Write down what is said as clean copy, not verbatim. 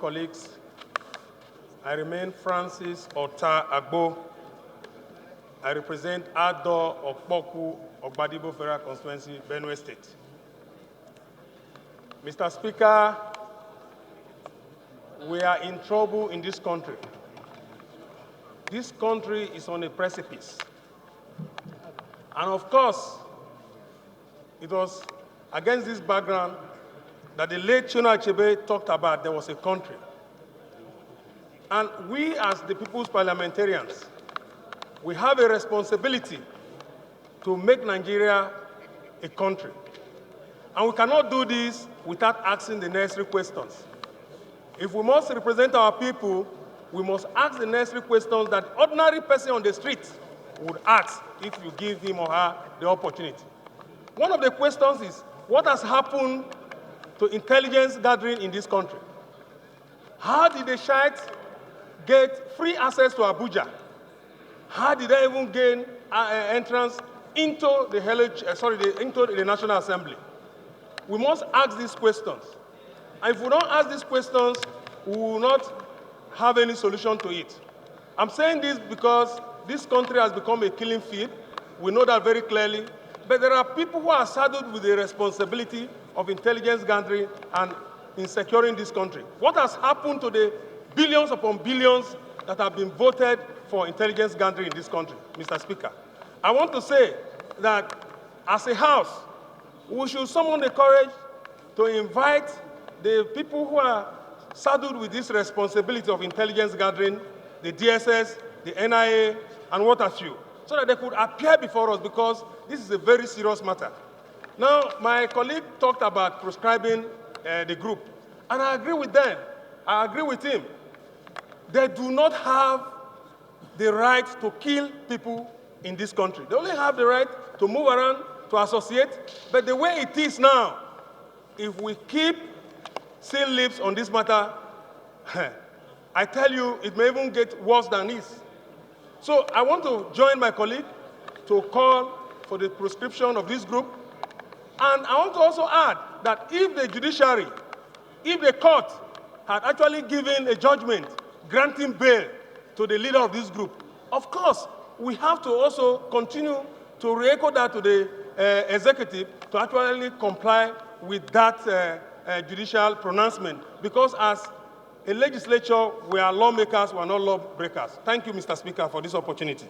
colleagues, I remain Francis Ottah Agbo. I represent Ado Okpoku Ogbadibo Federal Constituency, Benue State. Mr. Speaker, we are in trouble in this country. This country is on a precipice. And of course, it was against this background that the late Hon Agbo talked about there was a country. And we, as the people's parliamentarians, we have a responsibility to make Nigeria a country. And we cannot do this without asking the necessary questions. If we must represent our people, we must ask the necessary questions that ordinary person on the street would ask if you give him or her the opportunity. One of the questions is, what has happened to intelligence gathering in this country? How did the Shiites get free access to Abuja? How did they even gain entrance into the National Assembly? We must ask these questions. And if we don't ask these questions, we will not have any solution to it. I'm saying this because this country has become a killing field. We know that very clearly. But there are people who are saddled with the responsibility of intelligence gathering and in securing this country. What has happened to the billions upon billions that have been voted for intelligence gathering in this country, Mr. Speaker? I want to say that as a House, we should summon the courage to invite the people who are saddled with this responsibility of intelligence gathering, the DSS, the NIA, and what have you, so that they could appear before us, because this is a very serious matter. Now, my colleague talked about proscribing the group, and I agree with them. I agree with him. They do not have the right to kill people in this country. They only have the right to move around, to associate. But the way it is now, if we keep sealed lips on this matter, I tell you, it may even get worse than this. So I want to join my colleague to call for the proscription of this group. And I want to also add that if the judiciary, if the court had actually given a judgment granting bail to the leader of this group, of course, we have to also continue to re-echo that to the executive to actually comply with that judicial pronouncement. Because as a legislature, we are lawmakers, we are not lawbreakers. Thank you, Mr. Speaker, for this opportunity.